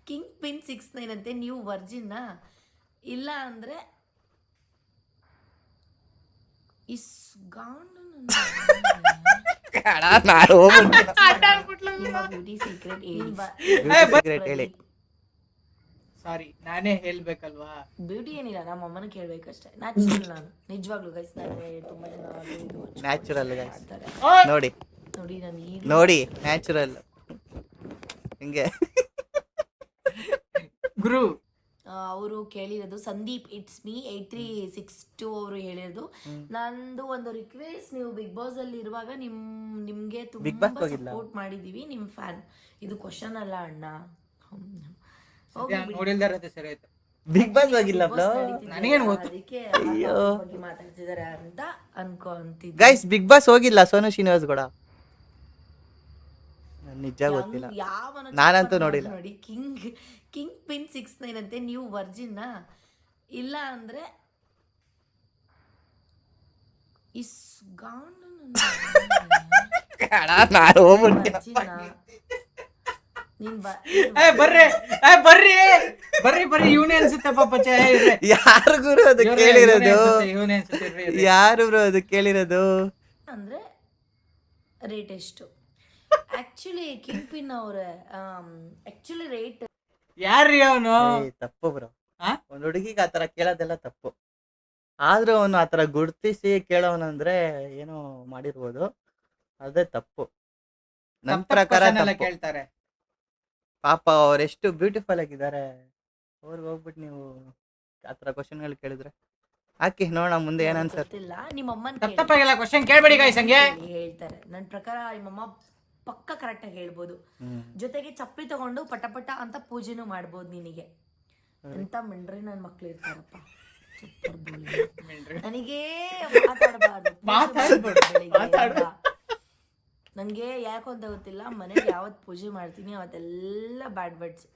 King pin 69 ಅಂತೆ. ನೀವು ವರ್ಜಿನ್ನ ಇಲ್ಲ ಅಂದ್ರೆ ಇಸ್ ಬ್ಯೂಟಿ ಸೀಕ್ರೆಟ್ ಹೇಳಿ. ಸಾರಿ, ನಾನೇ ಹೇಳ್ಬೇಕಲ್ವಾ? ಬ್ಯೂಟಿ ಏನಿಲ್ಲ, ನಮ್ಮ ಅಮ್ಮನ ಕೇಳ್ಬೇಕಷ್ಟೇ. ನ್ಯಾಚುರಲ್ ನಾನು ನಿಜವಾಗ್ಲೂ ಗೈಸ್. ನಾನು ತುಂಬಾ ಜನ ನ್ಯಾಚುರಲ್ ಮಾಡ್ತಾರೆ ನೋಡಿ ನೋಡಿ. ನಾನು ನೋಡಿ ನ್ಯಾಚುರಲ್ ಹಿಂಗೆ ಗುರು ಅವರು ಕೇಳಿರೋದು ಸಂದೀಪ್ ಇಟ್ಸ್ ಮೀ 8362 ಅವರು ಹೇಳಿರೋದು. ನಂದು ಒಂದು ರಿಕ್ವೆಸ್ಟ್, ನೀವು ಬಿಗ್ ಬಾಸ್ ಅಲ್ಲಿ ಇರುವಾಗ ನಿಮ್ಗೆ ತುಂಬಾ ಸಪೋರ್ಟ್ ಮಾಡಿದೀವಿ, ನಿಮ್ ಫ್ಯಾನ್. ಇದು ಕ್ವಶನ್ ಅಲ್ಲ ಅಣ್ಣ. ನೋಡಿಲ್ದಾರತ್ತೆ ಸರಿ ಆಯ್ತು. ಬಿಗ್ ಬಾಸ್ ಆಗಿಲ್ಲ ನನಗೇನು ಗೊತ್ತು. ಅದಕ್ಕೆ ಬಗ್ಗೆ ಮಾತಾಡ್ತಿದ್ದಾರೆ ಅಂತ ಅನ್ಕೊಂತಿದ್ದೆ. ಗೈಸ್ ಬಿಗ್ ಬಾಸ್ ಹೋಗಿಲ್ಲ ಸೋನು ಶ್ರೀನಿವಾಸ್ ಕೂಡ. ನಿಜ ಗೊತ್ತಿಲ್ಲ, ನಾನಂತೂ ನೋಡಿಲ್ಲ. ನೋಡಿ, ಕಿಂಗ್ ಪಿನ್ 69 ಅಂತೆ. ನೀವು ವರ್ಜಿನ್ನ ಇಲ್ಲ ಅಂದ್ರೆ ಇಸ್ ಬರ್ರಿ ಬರ್ರಿ ಬರ್ರಿ ಬರ್ರಿ. ಇವನೇ ಅನ್ಸುತ್ತೆ ಪಾಪ. ಯಾರು ಗುರು ಅದು ಕೇಳಿರೋದು? ಯಾರು ಬ್ರೋ ಅದು ಕೇಳಿರೋದು? ಅಂದ್ರೆ ರೇಟ್ ಎಷ್ಟು? ಆಕ್ಚುಲಿ ಕಿಂಗ್ ಪಿನ್ ಅವ್ರ ಆಕ್ಚುಲಿ ರೇಟ್ ಯಾರ್ರೀ ಅವನು? ತಪ್ಪು ಬ್ರೋ. ಒಂದ್ ಹುಡುಗಿಗೆ ಆತರ ಕೇಳೋದೆಲ್ಲ ತಪ್ಪು. ಆದ್ರೂ ಅವನು ಆತರ ಗುರ್ತಿಸಿ ಕೇಳೋನಂದ್ರೆ ಏನೋ ಮಾಡಿರ್ಬೋದು, ಅದೇ ತಪ್ಪು ನನ್ ಪ್ರಕಾರ. ಕೇಳ್ತಾರೆ ಪಾಪ ಅವರೆಷ್ಟು ಬ್ಯೂಟಿಫುಲ್ ಆಗಿದ್ದಾರೆ, ಅವ್ರಿಗೆ ಹೋಗ್ಬಿಟ್ಟು ನೀವು ಆತರ ಕ್ವಶನ್ಗಳು ಕೇಳಿದ್ರೆ ಹಾಕಿ ನೋಡೋಣ ಮುಂದೆ ಏನ್ ಅನ್ಸುತ್ತೆ. ನಿಮ್ಮ ಅಮ್ಮನ ತಪ್ಪಾಗಿಲ್ಲ ಕ್ವಶನ್ ಕೇಳ್ಬೇಡಿ ಗೈಸ್. ಹಂಗೆ ಹೇಳ್ತಾರೆ. ನನ್ನ ಪ್ರಕಾರ ನಿಮ್ಮಮ್ಮ ಪಕ್ಕ ಕರೆಕ್ಟ್ ಆಗಿ ಹೇಳ್ಬೋದು. ಜೊತೆಗೆ ಚಪ್ಪಲಿ ತಗೊಂಡು ಪಟ ಪಟ ಅಂತ ಪೂಜೆನೂ ಮಾಡ್ಬೋದು ನಿನಗೆ. ಎಂತ ಮಿಂಡ್ರಿ ನನ್ನ ಮಕ್ಳು ಇರ್ತಾರಪ್ಪ. ನನಗೆ ಮಾತಾಡಬಾರ್ದು. ನಂಗೆ ಯಾಕಂತ ಗೊತ್ತಿಲ್ಲ, ಮನೇಲಿ ಯಾವತ್ ಪೂಜೆ ಮಾಡ್ತೀನಿ ಅವತ್ತೆಲ್ಲ ಬ್ಯಾಡ್ ವರ್ಡ್ಸ್.